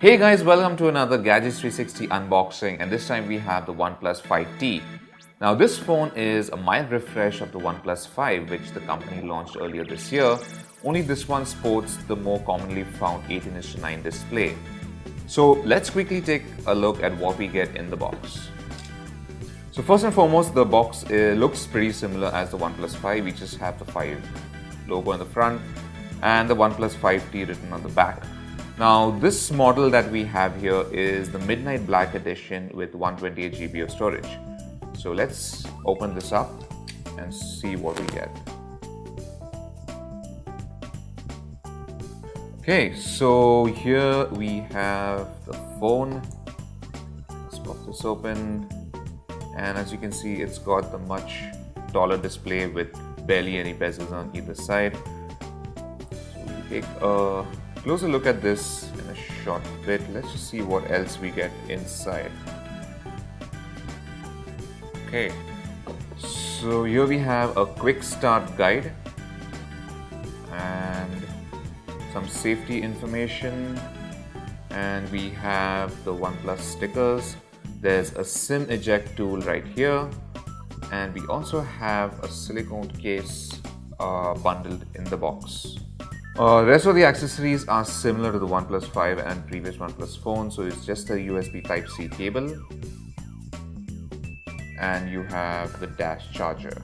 Hey guys, welcome to another Gadgets 360 unboxing, and this time we have the OnePlus 5T. Now this phone is a mild refresh of the OnePlus 5 which the company launched earlier this year, only this one sports the more commonly found 18:9 display. So let's quickly take a look at what we get in the box. So first and foremost, the box looks pretty similar as the OnePlus 5. We just have the 5 logo on the front and the OnePlus 5T written on the back. Now this model that we have here is the Midnight Black edition with 128 GB of storage. So let's open this up and see what we get. Okay, so here we have the phone. Let's pop this open, and as you can see, it's got the much taller display with barely any bezels on either side. So we take a closer look at this in a short bit. Let's just see what else we get inside. Okay, so here we have a quick start guide and some safety information, and we have the OnePlus stickers. There's a SIM eject tool right here, and we also have a silicone case bundled in the box. The rest of the accessories are similar to the OnePlus 5 and previous OnePlus phones, so it's just a USB Type-C cable, and you have the dash charger.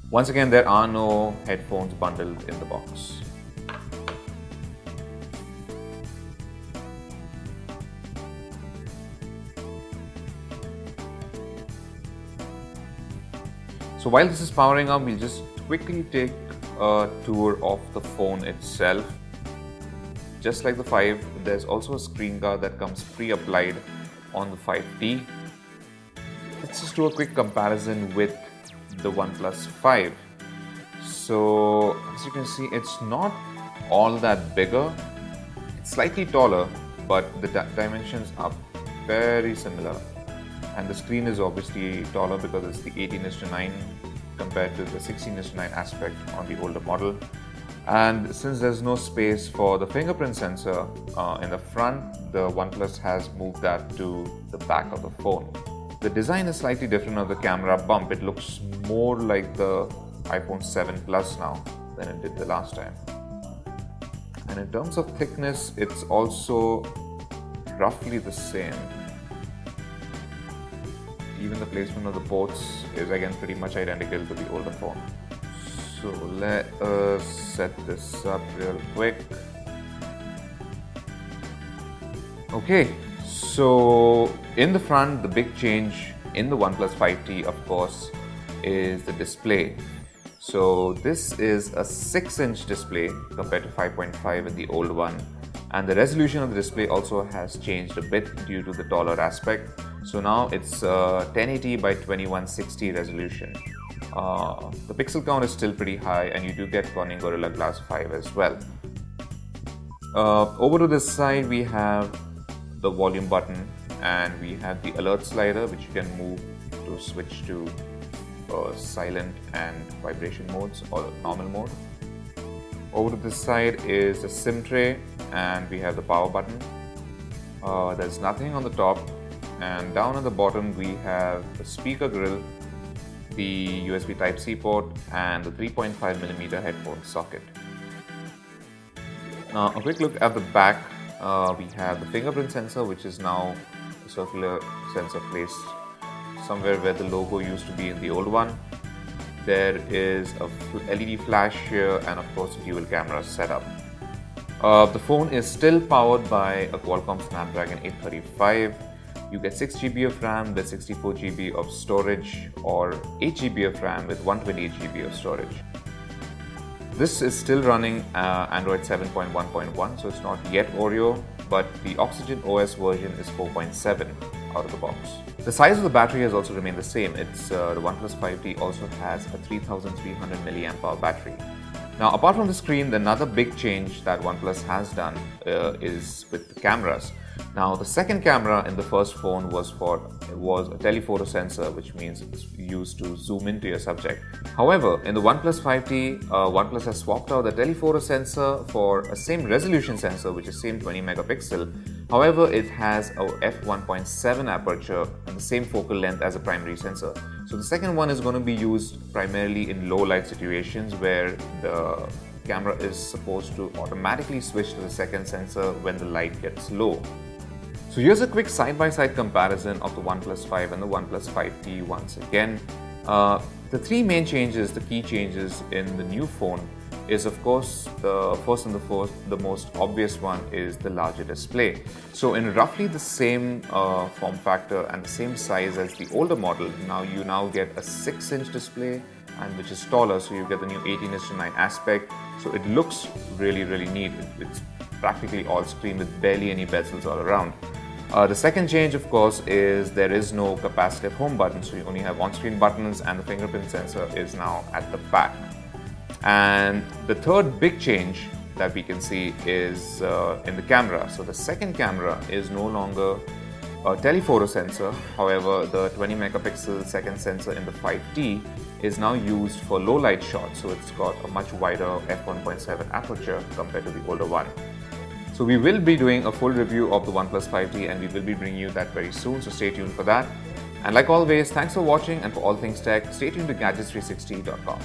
Once again, there are no headphones bundled in the box. So while this is powering up, we'll just quickly take a tour of the phone itself. Just like the 5, there's also a screen guard that comes pre-applied on the 5T. Let's just do a quick comparison with the OnePlus 5. So as you can see, it's not all that bigger. It's slightly taller, but the dimensions are very similar. And the screen is obviously taller because it's the 18:9 compared to the 16:9 aspect on the older model. And since there's no space for the fingerprint sensor in the front, the OnePlus has moved that to the back of the phone. The design is slightly different of the camera bump. It looks more like the iPhone 7 Plus now than it did the last time. And in terms of thickness, it's also roughly the same. Even the placement of the ports is again pretty much identical to the older phone. So let us set this up real quick. Okay, so in the front, the big change in the OnePlus 5T, of course, is the display. So this is a 6-inch display compared to 5.5 in the old one. And the resolution of the display also has changed a bit due to the taller aspect. So now it's 1080 by 2160 resolution. The pixel count is still pretty high, and you do get Corning Gorilla Glass 5 as well. Over to this side, we have the volume button, and we have the alert slider, which you can move to switch to silent and vibration modes or normal mode. Over to this side is the SIM tray, and we have the power button. There's nothing on the top, and down at the bottom we have the speaker grill, the USB Type-C port, and the 3.5mm headphone socket. Now a quick look at the back. We have the fingerprint sensor, which is now a circular sensor placed somewhere where the logo used to be in the old one. There is a LED flash here, and of course a dual camera setup. The phone is still powered by a Qualcomm Snapdragon 835. You get 6 GB of RAM with 64 GB of storage, or 8 GB of RAM with 128 GB of storage. This is still running Android 7.1.1, so it's not yet Oreo, but the Oxygen OS version is 4.7 out of the box. The size of the battery has also remained the same. It's the OnePlus 5T also has a 3300 mAh battery. Now, apart from the screen, another big change that OnePlus has done is with the cameras. Now, the second camera in the first phone was a telephoto sensor, which means it's used to zoom into your subject. However, in the OnePlus 5T, OnePlus has swapped out the telephoto sensor for a same resolution sensor, which is same 20 megapixel. However, it has a f1.7 aperture and the same focal length as a primary sensor. So the second one is going to be used primarily in low light situations where the camera is supposed to automatically switch to the second sensor when the light gets low. So here's a quick side-by-side comparison of the OnePlus 5 and the OnePlus 5T once again. The three main changes, the key changes in the new phone is, of course, the most obvious one is the larger display. So in roughly the same form factor and the same size as the older model, you now get a 6-inch display, and which is taller, so you get the new 18:9 aspect. So it looks really, really neat. It's practically all screen with barely any bezels all around. The second change, of course, is there is no capacitive home button, so you only have on-screen buttons, and the fingerprint sensor is now at the back. And the third big change that we can see is in the camera. So the second camera is no longer a telephoto sensor. However, the 20 megapixel second sensor in the 5T is now used for low light shots. So it's got a much wider f1.7 aperture compared to the older one. So we will be doing a full review of the OnePlus 5T, and we will be bringing you that very soon, so stay tuned for that. And like always, thanks for watching, and for all things tech, stay tuned to gadgets360.com.